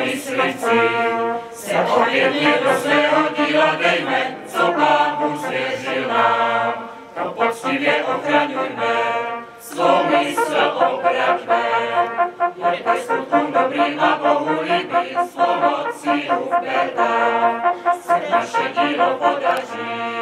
myslivci, se opětně do svého díla dejme, co Pán Bůh svěřil nám. To poctivě ochraňujme, svou mysl obraťme, ať ke skutkům dobrým a Bohu líbým s pomocí Huberta se naše dílo podaří.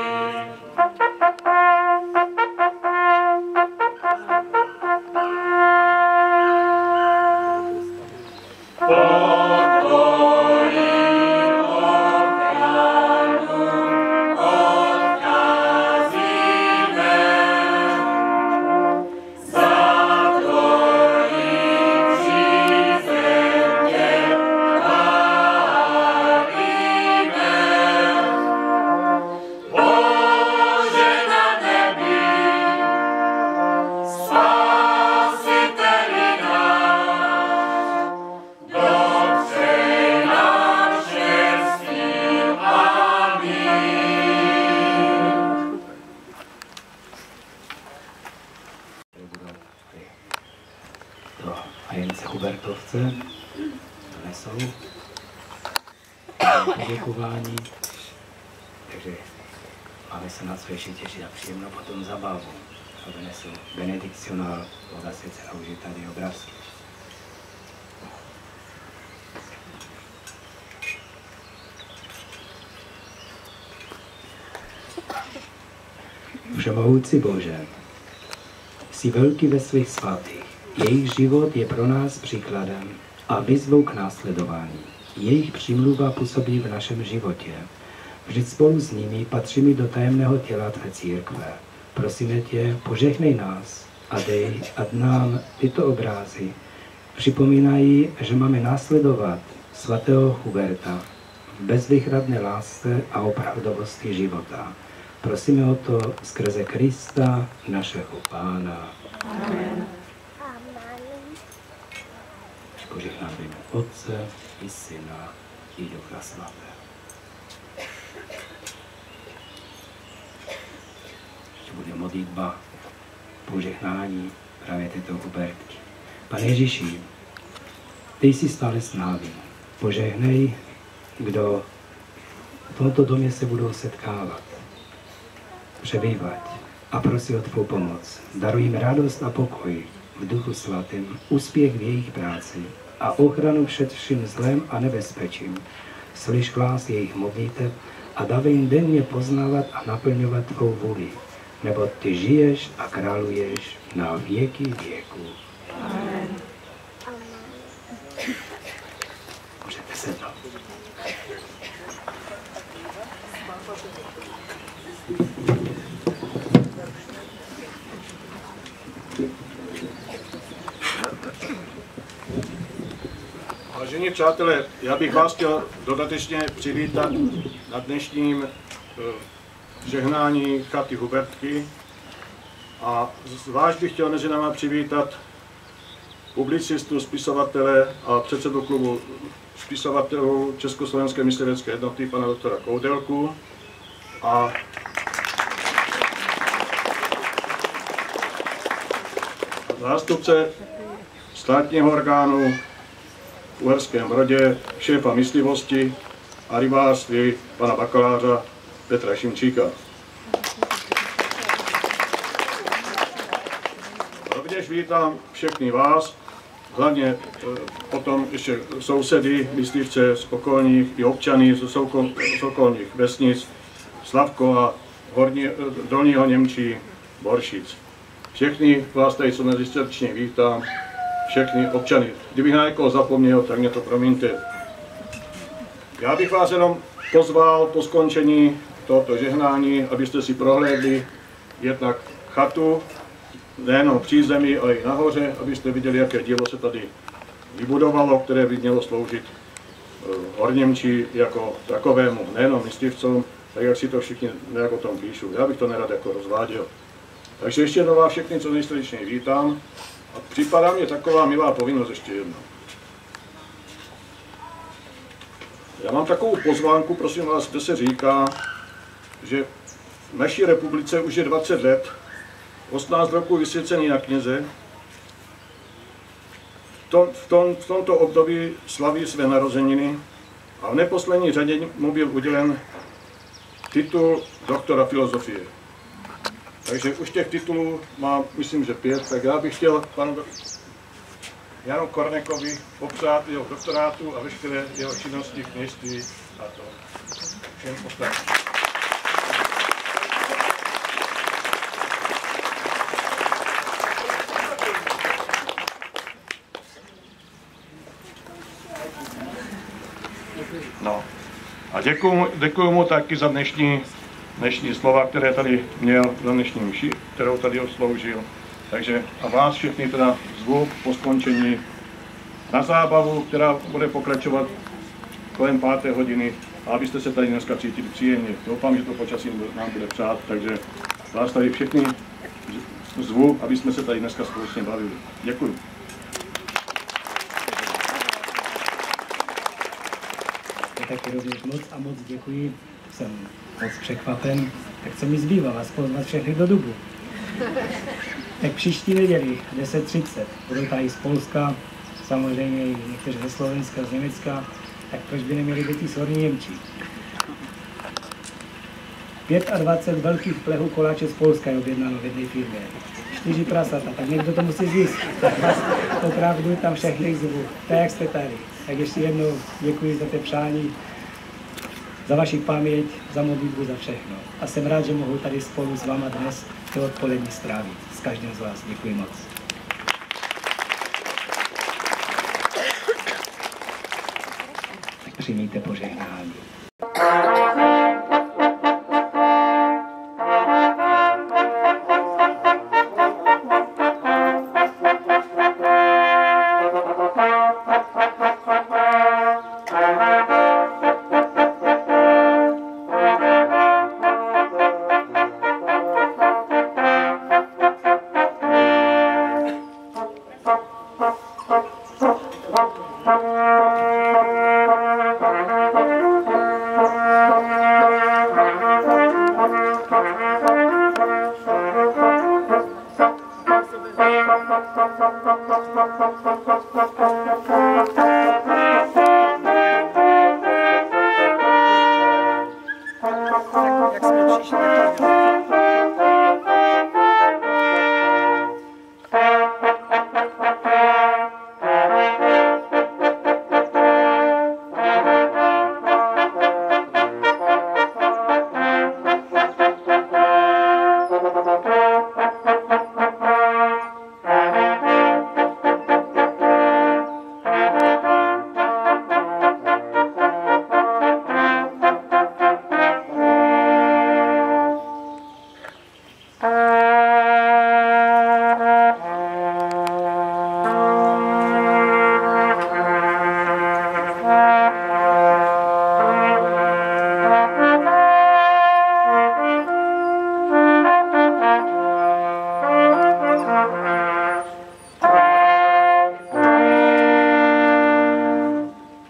Poděkování, takže máme se na co ještě těšit a příjemnou potom zabavu. A donesou benedikcionál, zasvěcená už je tady obraz. Všemohoucí Bože, jsi velký ve svých svatých. Jejich život je pro nás příkladem a výzvou k následování. Jejich přímluva působí v našem životě. Vždyť spolu s nimi patříme do tajemného těla tvé církve. Prosíme tě, požehnej nás a dej, ať nám tyto obrazy připomínají, že máme následovat svatého Huberta v bezvýhradné lásce a opravdovosti života. Prosíme o to skrze Krista, našeho Pána. Amen. Požehnám jméno Otce i Syna i Ducha Svatého. Ještě bude modlitba požehnání právě této Hubertky. Pane Ježíši, ty jsi stále s námi. Požehnej, kdo v tomto domě se budou setkávat, přebývat a prosí o tvou pomoc. Daruj jim radost a pokoj v Duchu Svatém, úspěch v jejich práci a ochranu před vším zlem a nebezpečím. Slyš hlas jejich modlitev a dávej jim denně poznávat a naplňovat tvou vůli, neboť ty žiješ a králuješ na věky věků. Amen. Můžete sednout. Vážení přátelé, já bych vás chtěl dodatečně přivítat na dnešním žehnání chaty Hubertky a zvlášť bych chtěl mezi náma přivítat publicistu, spisovatele a předsedu klubu spisovatelů Československé myslivecké jednoty, pana doktora Koudelku a zástupce státního orgánu v Uherském Brodě, šéfa myslivosti a rybářství pana bakaláře Petra Šimčíka. Rovněž vítám všechny vás, hlavně potom ještě sousedy, myslivce z okolních i občany z okolních vesnic Slavkova, Dolního Němčí, Boršic. Všechny vás tady co mezi srdečně vítám, všechny občany. Kdybych na někoho zapomněl, tak mě to promiňte. Já bych vás jenom pozval po skončení tohoto žehnání, abyste si prohlédli jednak chatu, nejenom přízemí, ale i nahoře, abyste viděli, jaké dílo se tady vybudovalo, které by mělo sloužit Horněmči jako takovému, nejenom myslivcům, tak jak si to všichni nějak o tom píšou. Já bych to nerad jako rozváděl. Takže ještě jednou vás všechny co nejsrdečněji vítám a připadá mě taková milá povinnost ještě jednou. Já mám takovou pozvánku, prosím vás, kde se říká, že v naší republice už je 20 let, 18 roků vysvěcený na kněze, v tomto období slaví své narozeniny a v neposlední řadě mu byl udělen titul doktora filozofie. Takže už těch titulů mám, myslím, že 5, tak já bych chtěl panu Janu Kornekovi popřát jeho doktorátu a veškeré jeho činnosti v kněžství a to všem ostatním. No. A děkuju mu taky za dnešní slova, které tady měl, za dnešní mši, kterou tady osloužil. Takže a vás všechny teda zvu po skončení na zábavu, která bude pokračovat kolem 5. hodiny, a abyste se tady dneska cítili příjemně. Doufám, že to počasí nám bude přát, takže vás tady všechny zvu, aby jsme se tady dneska společně bavili. Děkuju. Taky rovněž moc a moc děkuji. Jsem moc překvapen, tak co mi zbývá vás pozvat všechny do Dubu. Tak příští neděli 10:30 budou tady z Polska, samozřejmě i někteří ze Slovenska, z Německa, tak proč by neměli být i svorní Němčí. 25 velkých plehů koláče z Polska je objednáno v jedné firmě. 4 prasata, tak někdo to musí zjíst. Tak vás opravdu tam všechny zvu, tak jak jste tady. Tak ještě jednou děkuji za ty přání, za vaši paměť, za modlitbu, za všechno. A jsem rád, že mohu tady spolu s váma dnes to odpolední strávit. S každým z vás. Děkuji moc. Tak přijmějte požehnání. Thank you.